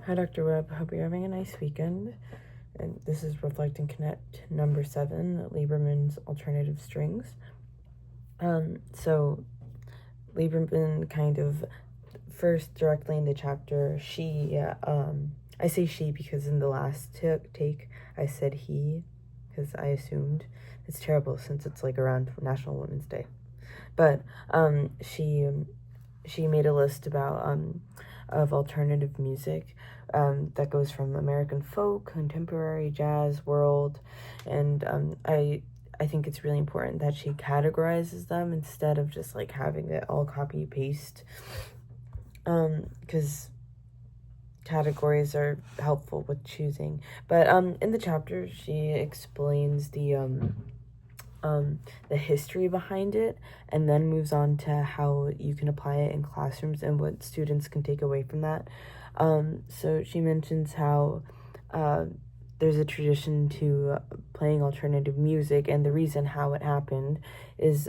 Hi, Dr. Webb. Hope you're having a nice weekend. And this is Reflect and Connect number 7, Lieberman's Alternative Strings. So Lieberman kind of first directly in the chapter, I say she because in the last take I said he because I assumed. It's terrible since it's like around National Women's Day. But she made a list about of alternative music that goes from American folk, contemporary, jazz, world, and I think it's really important that she categorizes them instead of just like having it all copy paste, because categories are helpful with choosing. But in the chapter she explains the history behind it, and then moves on to how you can apply it in classrooms and what students can take away from that. So she mentions how there's a tradition to playing alternative music, and the reason how it happened is,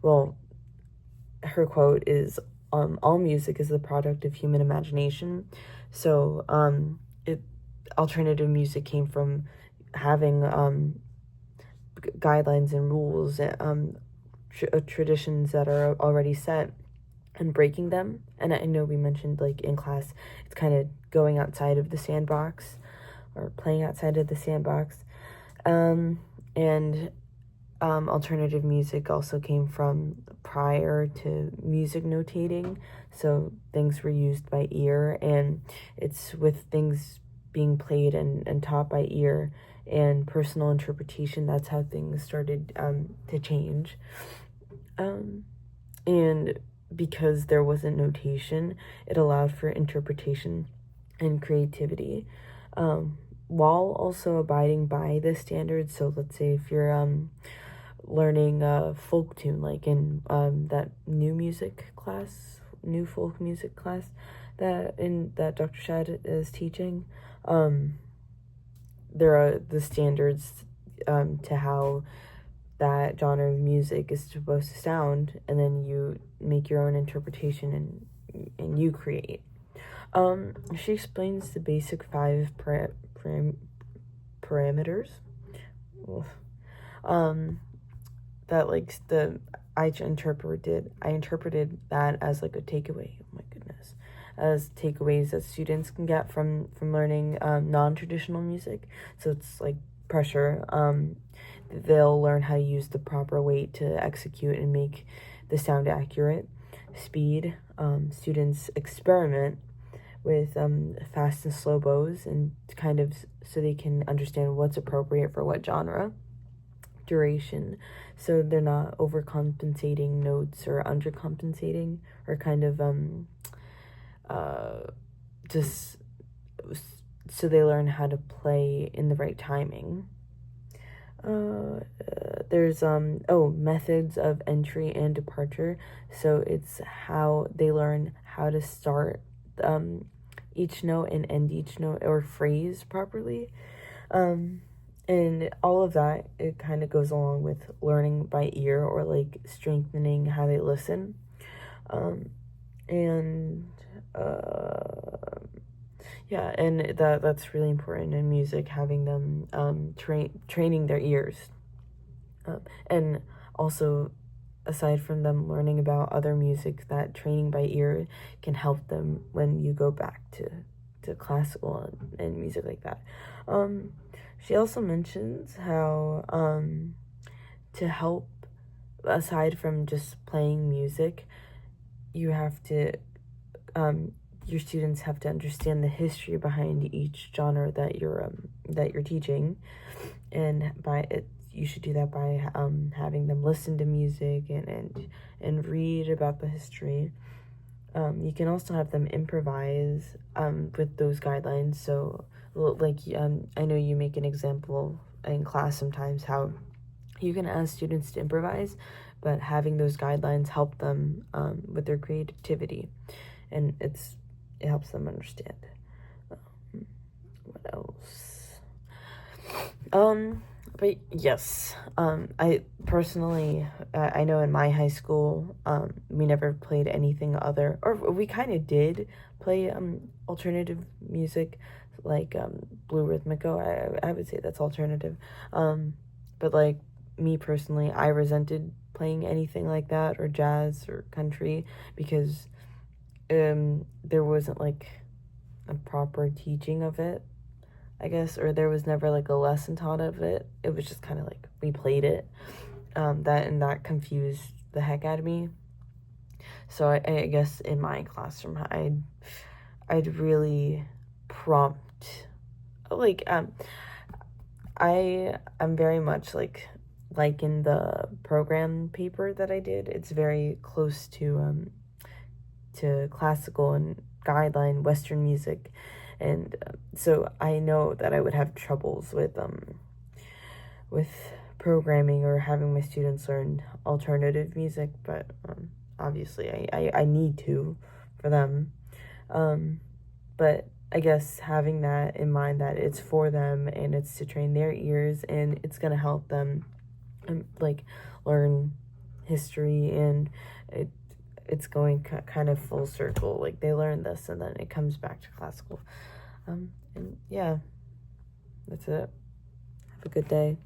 well, her quote is, all music is the product of human imagination. So alternative music came from having guidelines and rules, traditions that are already set, and breaking them. And I know we mentioned like in class it's kind of going outside of the sandbox or playing outside of the sandbox. Alternative music also came from prior to music notating, so things were used by ear, and it's with things being played and taught by ear and personal interpretation, that's how things started to change. And because there wasn't notation, it allowed for interpretation and creativity, while also abiding by the standards. So let's say if you're learning a folk tune, like in that new folk music class that Dr. Shad is teaching, there are the standards to how that genre of music is supposed to sound, and then you make your own interpretation and you create. She explains the basic 5 parameters. That like I interpreted that as like a takeaway. Oh my goodness. As takeaways that students can get from learning non-traditional music. So it's like pressure. They'll learn how to use the proper weight to execute and make the sound accurate. Speed. Students experiment with fast and slow bows, and kind of so they can understand what's appropriate for what genre. Duration, so they're not overcompensating notes or undercompensating, or kind of just so they learn how to play in the right timing. There's methods of entry and departure, so it's how they learn how to start each note and end each note or phrase properly. And all of that, it kind of goes along with learning by ear, or like strengthening how they listen. And that's really important in music, having them training their ears. And also, aside from them learning about other music, that training by ear can help them when you go back to classical and music like that. She also mentions how to help, aside from just playing music, you have to your students have to understand the history behind each genre that you're teaching, and by it you should do that by having them listen to music and read about the history. You can also have them improvise with those guidelines. So like I know you make an example in class sometimes how you can ask students to improvise, but having those guidelines help them with their creativity, and it helps them understand. What else? But yes, I personally, I know in my high school, we never played anything other, or we kind of did play alternative music, like Blue Rhythmico. I would say that's alternative. But like me personally, I resented playing anything like that or jazz or country because there wasn't like a proper teaching of it, I guess, or there was never like a lesson taught of it. It was just kind of like we played it. That confused the heck out of me. So I guess in my classroom, I'd really prompt, like I'm very much like in the program paper that I did. It's very close to classical and guideline Western music, and so I know that I would have troubles with programming or having my students learn alternative music, but obviously I need to for them. But I guess having that in mind, that it's for them and it's to train their ears and it's gonna help them like learn history, and it's going kind of full circle. Like they learn this and then it comes back to classical. And yeah, that's it. Have a good day.